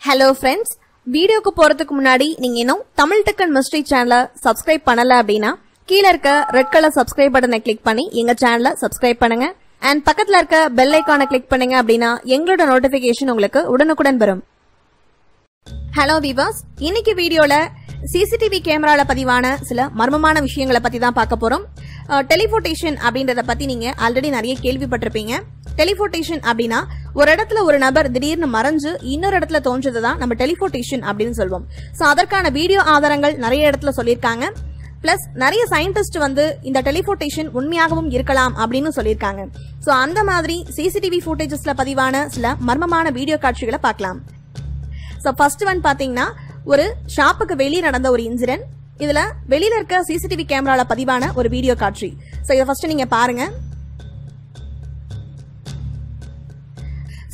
Hello friends, வீடியோக்கு போறதுக்கு முன்னாடி நீங்க இன்னும் தமிழ் டெக் அண்ட் மிஸ்ட்ரி சேனலை சப்ஸ்கிரைப் பண்ணல அப்படினா கீழ இருக்க ரெட் கலர் சப்ஸ்கிரைப் பட்டனை கிளிக் பண்ணி எங்க சேனலை சப்ஸ்கிரைப் பண்ணுங்க and பக்கத்துல இருக்க பெல் ஐகானை கிளிக் பண்ணுங்க அப்படினா எங்களோட நோட்டிபிகேஷன் உங்களுக்கு உடனுக்குடன் வரும். Hello viewers, இன்னைக்கு வீடியோல சிசிடிவி கேமரால பதிவான சில மர்மமான விஷயங்களை பத்தி தான் பார்க்க போறோம். டெலிபோர்டேஷன் அப்படின்றத பத்தி நீங்க ஆல்ரெடி நிறைய கேள்விப்பட்டிருப்பீங்க. டெலிபோர்டேஷன் அப்படினா ஒரு இடத்துல ஒரு நபர் திடீர்னு மறைஞ்சு இன்னொரு இடத்துல தோன்றதை தான் நம்ம டெலிபோர்டேஷன் அப்படின்னு சொல்வோம். சோ அதற்கான வீடியோ ஆதாரங்கள் நிறைய இடத்துல சொல்லியிருக்காங்க. பிளஸ் நிறைய சயின்டிஸ்ட் வந்து இந்த டெலிபோர்டேஷன் உண்மையாகவும் இருக்கலாம் அப்படின்னு சொல்லியிருக்காங்க. சோ அந்த மாதிரி சிசிடிவி ஃபுட்டேஜஸ்ல பதிவான சில மர்மமான வீடியோ காட்சிகளை பார்க்கலாம். சோ ஃபர்ஸ்ட் ஒன் பாத்தீங்கன்னா ஒரு ஷாப்புக்கு வெளியே நடந்த ஒரு இன்சிடென்ட். இதுல வெளியில இருக்க சிசிடிவி கேமரால பதிவான ஒரு வீடியோ காட்சி. சோ இத ஃபர்ஸ்ட் நீங்க பாருங்க.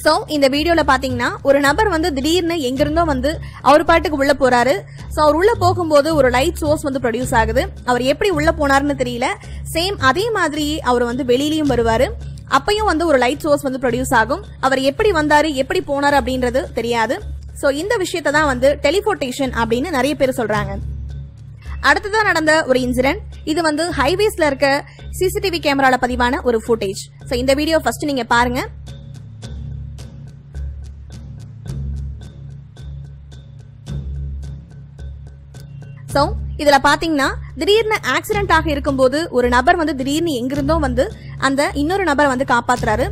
சோ இந்த வீடியோல பாத்தீங்கன்னா ஒரு நபர் வந்து திடீர்னு எங்கிருந்தோ வந்து அவர் பாட்டுக்கு உள்ள போறாரு. சோ அவர் உள்ள போகும்போது ஒரு லைட் சோர்ஸ் வந்து ப்ரொடியூஸ் ஆகுது. அவர் எப்படி உள்ள போனாருன்னு தெரியல. சேம் அதே மாதிரி அவர் வந்து வெளியிலயும் வருவாரு. அப்பயும் வந்து ஒரு லைட் சோர்ஸ் வந்து ப்ரொடியூஸ் ஆகும். அவர் எப்படி வந்தாரு எப்படி போனாரு அப்படின்றது தெரியாது. சோ இந்த விஷயத்தை தான் வந்து டெலிபோர்டேஷன் அப்படின்னு நிறைய பேர் சொல்றாங்க. அடுத்ததான் நடந்த ஒரு இன்சிடென்ட். இது வந்து ஹைவேஸ்ல இருக்க சிசிடிவி கேமரால பதிவான ஒரு ஃபுட்டேஜ். சோ இந்த வீடியோ ஃபர்ஸ்ட் நீங்க பாருங்க. சோ இதுல பாத்தீங்கன்னா திடீர்னு ஆக்சிடென்ட் ஆக இருக்கும்போது ஒரு நபர் வந்து திடீர்னு எங்கிருந்தோ வந்து அந்த இன்னொரு நபர் வந்து காப்பாத்துறாரு.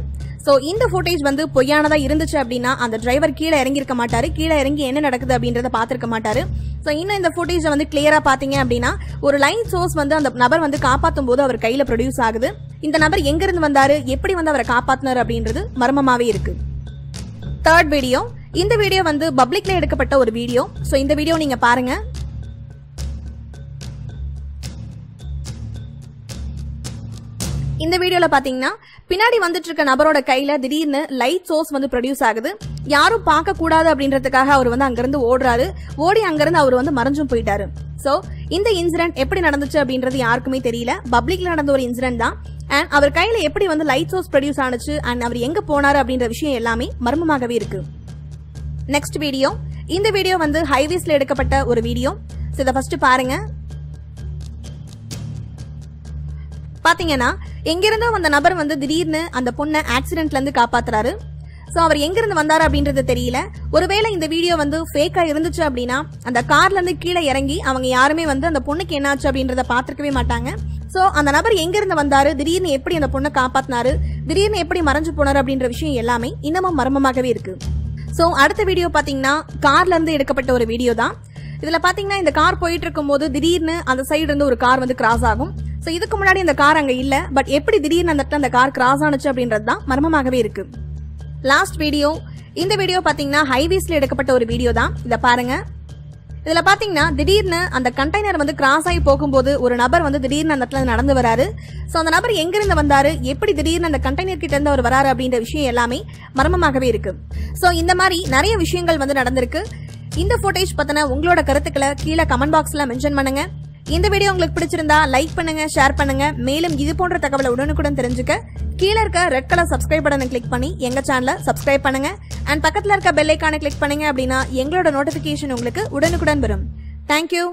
சோ இந்த ஃபுட்டேஜ் வந்து பொய்யானதா இருந்துச்சு அப்படின்னா அந்த டிரைவர் கீழே இறங்கி இருக்க மாட்டாரு. கீழே இறங்கி என்ன நடக்குது அப்படின்றத பாத்திருக்க மாட்டாரு. சோ இன்னும் இந்த ஃபுட்டேஜ் வந்து கிளியரா பாத்தீங்க அப்படின்னா ஒரு லைட் சோர்ஸ் வந்து அந்த நபர் வந்து காப்பாத்தும் போது அவர் கையில ப்ரொடியூஸ் ஆகுது. இந்த நபர் எங்க இருந்து வந்தாரு எப்படி வந்து அவரை காப்பாத்தினாரு அப்படின்றது மர்மமாவே இருக்கு. Third video. இந்த வீடியோ வந்து பப்ளிக்ல எடுக்கப்பட்ட ஒரு வீடியோ. சோ இந்த வீடியோ நீங்க பாருங்க. இந்த வீடியோல பாத்தீங்கன்னா பின்னாடி வந்துட்டு இருக்க நபரோட கையில திடீர்னு லைட் சோர்ஸ் வந்து ப்ரொடியூஸ் ஆகுது. யாரும் பார்க்க கூடாது அப்படின்றதுக்காக அவர் வந்து அங்கிருந்து ஓடுறாரு. ஓடி அங்கிருந்து அவர் வந்து மறைஞ்சும் போயிட்டாரு. சோ இந்த இன்சிடென்ட் எப்படி நடந்துச்சு அப்படின்றது யாருக்குமே தெரியல. பப்ளிக்ல நடந்த ஒரு இன்சிடென்ட் தான். அண்ட் அவர் கையில எப்படி வந்து லைட் சோர்ஸ் ப்ரொடியூஸ் ஆனிச்சு அண்ட் அவர் எங்க போனாரு அப்படின்ற விஷயம் எல்லாமே மர்மமாகவே இருக்கு. Next video. இந்த வீடியோ வந்து ஹைவேஸ்ல எடுக்கப்பட்ட ஒரு வீடியோ. இத ஃபர்ஸ்ட் பாருங்க. பாத்தீங்கன்னா எங்கிருந்தோ அந்த நபர் வந்து திடீர்னு அந்த பொண்ணை ஆக்சிடென்ட்ல இருந்து காப்பாத்துறாரு. சோ அவர் எங்கிருந்து வந்தாரு அப்படின்றது தெரியல. ஒருவேளை இந்த வீடியோ வந்து ஃபேக்கா இருந்துச்சு அப்படின்னா அந்த கார்ல இருந்து கீழே இறங்கி அவங்க யாருமே வந்து அந்த பொண்ணுக்கு என்னாச்சு அப்படின்றத பாத்துக்கவே மாட்டாங்க. சோ அந்த நபர் எங்கிருந்து வந்தாரு, திடீர்னு எப்படி அந்த பொண்ணை காப்பாத்தினாரு, திடீர்னு எப்படி மறைஞ்சு போனாரு அப்படின்ற விஷயம் எல்லாமே இன்னமும் மர்மமாகவே இருக்கு. சோ அடுத்த வீடியோ பாத்தீங்கன்னா கார்ல இருந்து எடுக்கப்பட்ட ஒரு வீடியோ தான். இதுல பாத்தீங்கன்னா இந்த கார் போயிட்டு இருக்கும் போது திடீர்னு அந்த சைடு இருந்து ஒரு கார் வந்து கிராஸ் ஆகும். சோ இதுக்கு முன்னாடி அந்த கார் அங்க இல்ல. பட் எப்படி திடீர்னு அந்த கார் கிராஸ் ஆனுச்சு அப்படின்றது தான் மர்மமாகவே இருக்கு. Last video. இந்த வீடியோ பாத்தீங்கன்னா ஹைவேஸ்ல எடுக்கப்பட்ட ஒரு வீடியோ தான். இத பாருங்க. இதுல பாத்தீங்கன்னா திடீர்னு அந்த கண்டெய்னர் வந்து கிராஸ் ஆகி போகும்போது ஒரு நபர் வந்து திடீர்னு அந்த இடத்துல நடந்து வராரு. சோ அந்த நபர் எங்க இருந்து வந்தாரு, எப்படி திடீர்னு அந்த கண்டெய்னர் கிட்ட இருந்து அவர் வராரு அப்படின்ற விஷயம் எல்லாமே மர்மமாகவே இருக்கு. சோ இந்த மாதிரி நிறைய விஷயங்கள் வந்து நடந்திருக்கு. இந்த ஃபுட்டேஜ் பத்தின உங்களோட கருத்துக்களை கீழே கமெண்ட் பாக்ஸ்ல மென்ஷன் பண்ணுங்க. இந்த வீடியோ உங்களுக்கு பிடிச்சிருந்தா லைக் பண்ணுங்க, ஷேர் பண்ணுங்க. மேலும் இது போன்ற தகவலை உடனுக்குடன் தெரிஞ்சுக்க கீழே இருக்க ரெட் கலர் சப்ஸ்கிரைப் பட்டனை கிளிக் பண்ணி எங்க சேனலை சப்ஸ்கிரைப் பண்ணுங்க. அண்ட் பக்கத்துல இருக்க பெல் ஐகானை கிளிக் பண்ணீங்க அப்படின்னா எங்களோட நோட்டிபிகேஷன் உங்களுக்கு உடனுக்குடன் வரும். தேங்க்யூ.